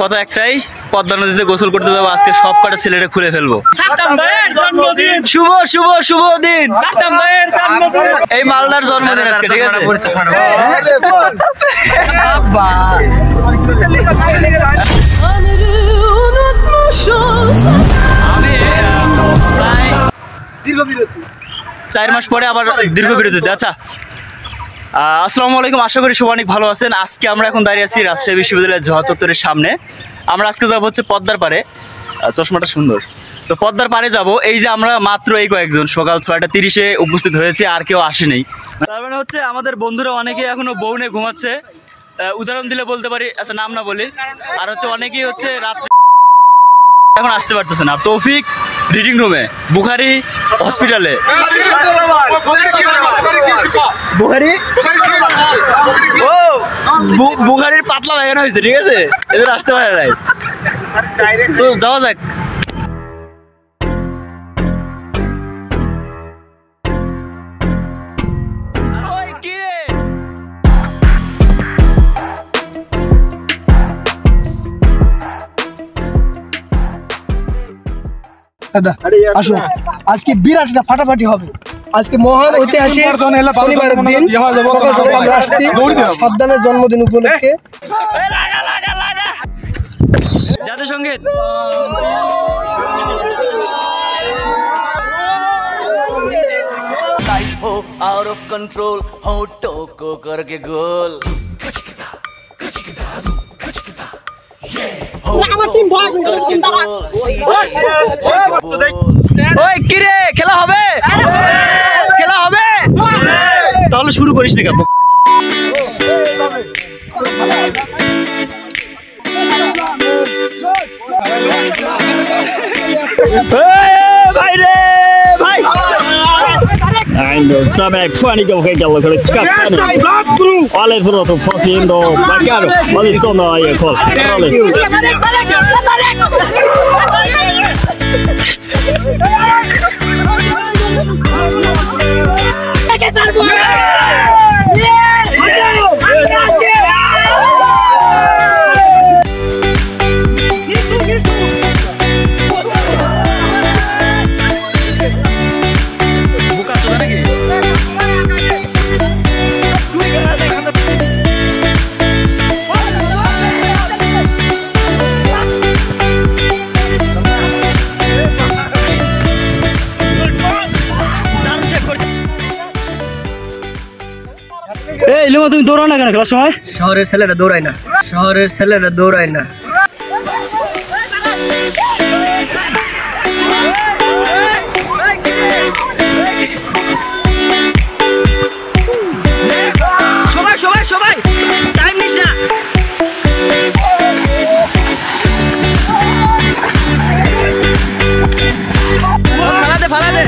কথা একটাই, পদ্মা নদীতে গোসল করতে যাবো আজকে, সব কটা ছেলেটা খুলে ফেলবো। শুভ শুভ শুভ দিন, এই মালদার জন্মদিন আজকে, ঠিক আছে? দীর্ঘ বিরতি 4 মাস পরে আবার দীর্ঘ বিরতিতে। আচ্ছা, আসসালামু আলাইকুম, আশা করি সবাই অনেক ভালো আছেন। আজকে আমরা এখন দাঁড়িয়ে আছি রাজশাহী বিশ্ববিদ্যালয়ের জহা চত্বরের সামনে। আমরা আজকে যাবো হচ্ছে পদ্মার পাড়ে। চশমাটা সুন্দর তো, পদ্মার পাড়ে যাব। এই যে আমরা মাত্র এই কয়েকজন সকাল 6:30-এ উপস্থিত হয়েছি, আর কেউ আসেনি। তার মানে হচ্ছে আমাদের বন্ধুরা অনেকে এখনো বউ নিয়ে ঘুমাচ্ছে। উদাহরণ দিলে বলতে পারি, আচ্ছা নাম না বলি, আর হচ্ছে অনেকেই হচ্ছে রাত্রে এখন আসতে পারতেছে না। তৌফিক রিডিং রুমে, বুখারি হসপিটালে। বুখারির পাতলা বাগানো হয়েছে, ঠিক আছে, এদের আসতে পারে নাই। তো যাওয়া যাক। আসো, আজকে বিরাট একটা ফাটাফাটি হবে। আজকে মহান ঐতিহাসিক শনিবারের দিন সকাল সকাল আমরা আসছি সন্তানের জন্মদিন উপলক্ষে। জাতীয় সঙ্গীত। आउट ऑफ कंट्रोल होठों को करके गोल কিরে খেলা হবে, খেলা হবে, তাহলে শুরু করিস না কেন? ভাই রে ভাই, Ainda sabe pânico que aquela coisa escapando. Olha por outro fazendo bacana. Olha só na aí, cola. এই লিমা, তুমি দৌড়াও না কেন খেলার সময়? শহরের ছেলেরা দৌড়ায় না, শহরের ছেলেরা দৌড়ায় না। সবাই সবাই সবাই টাইম নিস না। ফালাদে ফালাদে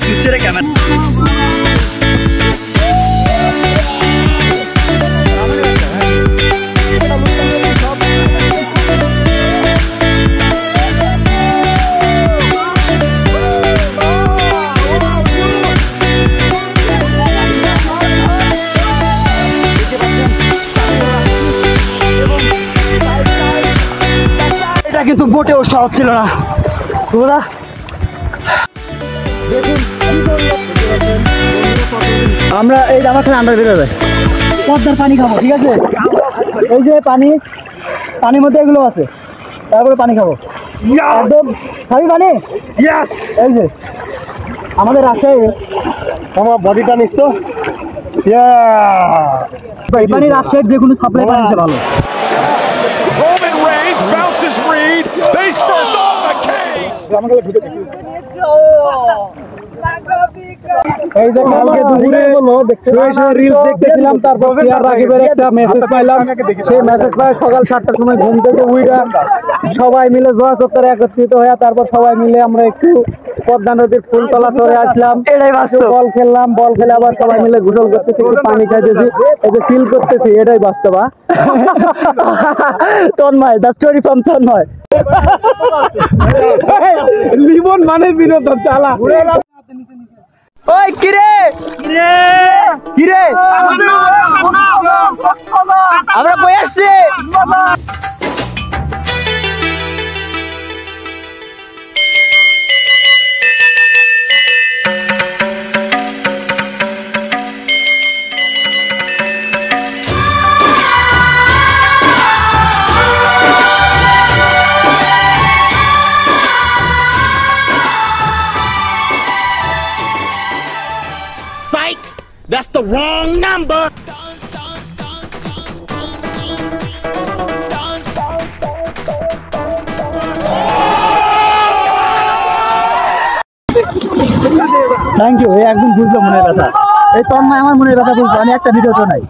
সুচের ক্যামেরা। এটা কিন্তু মোটেও সহজ ছিল না। আমরা এই জামা খেলে আমরা বেরোবে পদ্মার পানি খাবো, ঠিক আছে? এই যে পানি, পানির মধ্যে এগুলো আছে, তারপরে পানি খাবো একদম। খাবি পানি? এই যে আমাদের রাজশাহী, আমার বডিটা নিস তো। এই পানি রাজশাহীর যে কোনো সাপ্লাই পানি ভালো। এই যে কালকে দুপুরে রিলস দেখতেছিলাম, তারপর রাকিবের একটা মেসেজ পাইলাম। সেই মেসেজ পাই সকাল 7টার সময় ঘুম থেকে উইরা সবাই মিলে জোয়া চত্বরে একত্রিত হয়ে তারপর সবাই মিলে আমরা একটু পদ্মা নদীর ফুলতলা চরে আসলাম। বল খেললাম, বল খেলে আবার সবাই মিলে গোসল করতেছি, একটু পানি খাইতেছি, এই যে ফিল করতেছি, এটাই বাস্তব। Tanmoy, the story from Tanmoy. Limon মানে বিনোদন চালা। এই কিরে কিরে আমরা কই আসছি That's the wrong number. Thank you. এই একদম বুঝলো মনের ব্যথা। এই তন্ময় আমার মনের ব্যথা বুঝলো। আমি একটা ভিডিও তো নাই।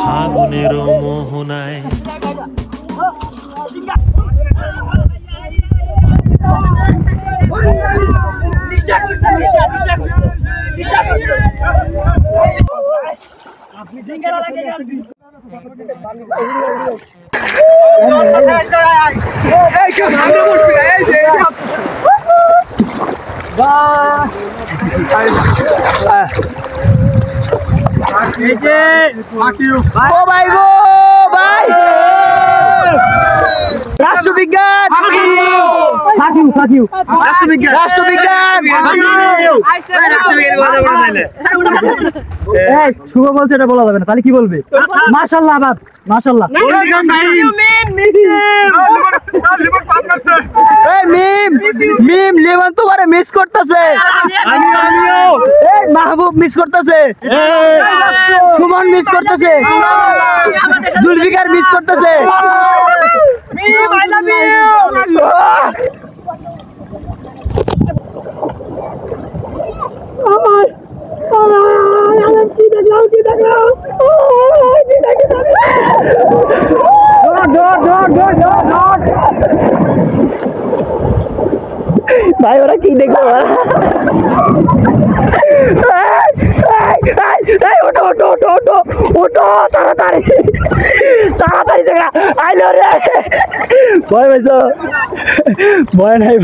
ফাগুনের মোহনায় ও ভাই গো ভাই রাষ্ট্রবিজ্ঞান শুভ বলছে এটা বলা যাবে না, তাহলে কি বলবে? মাশাআল্লাহ আবাদ মাশাআল্লাহ। মিম লিমন তোমারে মিস করতেছে মাহবুব মিস করতেছে সুমন মিস করতেছে জুলফিকার মিস করতেছে ভাই ওরা কি দেখলো ওটো ওটো ওটো ওটো ওটো তাড়াতাড়ি তাড়াতাড়ি দেখা আইলো রে ভয় পাইছো ভয় নাই